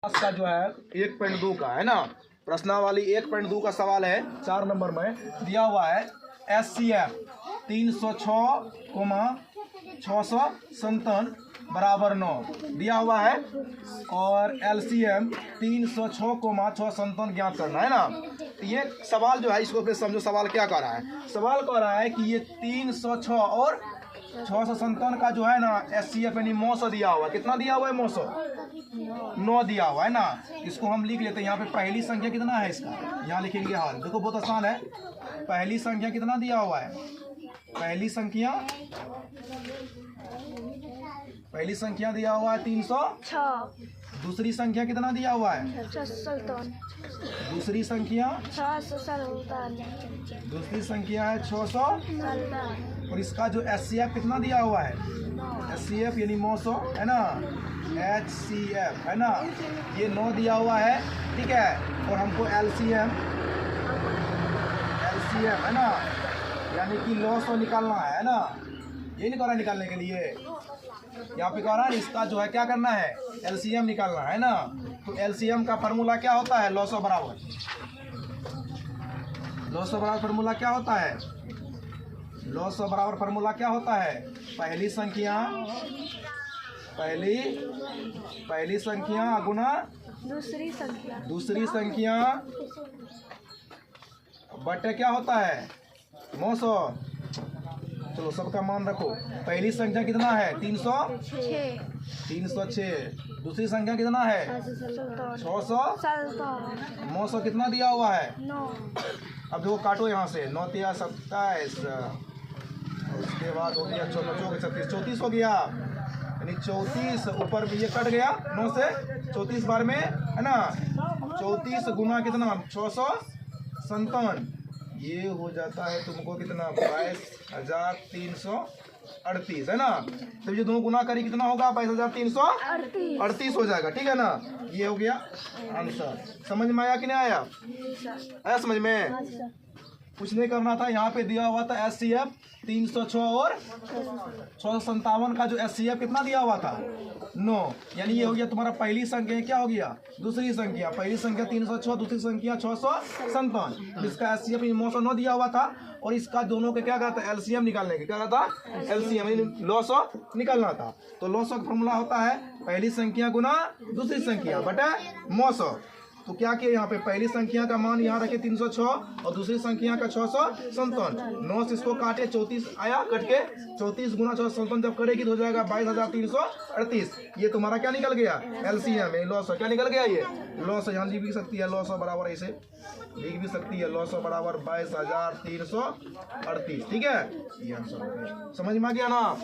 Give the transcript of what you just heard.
का जो है 1.2 का है ना, प्रश्नावली 1.2 का सवाल है 4 नंबर में दिया हुआ है। SCF 306,657 बराबर 9 दिया हुआ है और LCM 306,657 ज्ञात करना है ना। तो ये सवाल जो है इसको फिर समझो सवाल क्या कर रहा है। सवाल कह रहा है कि ये 306 और 657 का जो है ना SCF यानी 900 दिया हुआ है। कितना दिया हुआ है? 900 दिया हुआ है ना। इसको हम लिख लेते हैं। यहाँ पे पहली संख्या कितना है इसका, यहाँ लिखेंगे हाल। देखो बहुत आसान है। पहली संख्या कितना दिया हुआ है? पहली संख्या दिया हुआ है 306। दूसरी संख्या कितना दिया हुआ है? दूसरी संख्या है 600 और इसका जो SCF कितना दिया हुआ है? SCF यानी 900 है ना, HCF है ना, ये 9 दिया हुआ है, ठीक है। और हमको LCM है ना, यानी कि 900 निकालना है ना। ये नहीं करा निकालने के लिए, यहाँ पे कह रहा है इसका जो है क्या करना है, LCM निकालना है ना। तो LCM का फार्मूला क्या होता है? 900 बराबर फार्मूला क्या होता है? 900 बराबर फार्मूला क्या होता है? पहली संख्या गुना दूसरी संख्या बटे क्या होता है? 900। चलो सबका मान रखो। पहली संख्या कितना है? 306। दूसरी संख्या कितना है? 600। 900 कितना दिया हुआ है? 9। अब देखो काटो यहाँ से, 9 तिया 27, उसके बाद हो गया 34 हो गया, यानी 34 ऊपर भी ये कट गया 9 से 34 बार में है ना। 34 गुना कितना? 657, ये हो जाता है तुमको कितना? 22,338 है ना। तो ये दोनों गुना करी कितना होगा? 22,338 हो जाएगा, ठीक है ना। ये हो गया आंसर। समझ में आया कि नहीं आया? आया समझ में? कुछ नहीं करना था। यहाँ पे दिया हुआ था SCF 306 और 657 का जो SCF कितना दिया हुआ था? 9, यानी ये हो गया तुम्हारा पहली संख्या। क्या हो गया? दूसरी संख्या। पहली संख्या 306, दूसरी संख्या 657। इसका SCF 909 दिया हुआ था और इसका दोनों के क्या कहा था? LCM निकालने के। क्या कहा था? LCM 900 निकालना था। तो 900 का फॉर्मूला होता है पहली संख्या गुना दूसरी संख्या बटे 900। तो क्या किया यहाँ पे? पहली संख्या का मान यहाँ रखे 306 और दूसरी संख्या का 657। 9 से इसको काटे 34 आया कट के। 34 गुना 657 जब करेगी तो हो जाएगा 22,338। ये तुम्हारा क्या निकल गया? LCM है। 900 क्या निकल गया? ये 900 यहाँ लिख भी सकती है। 900 बराबर ऐसे लिख भी सकती है। 900 बराबर 22,338, ठीक है। ये आंसर समझ में आ गया ना।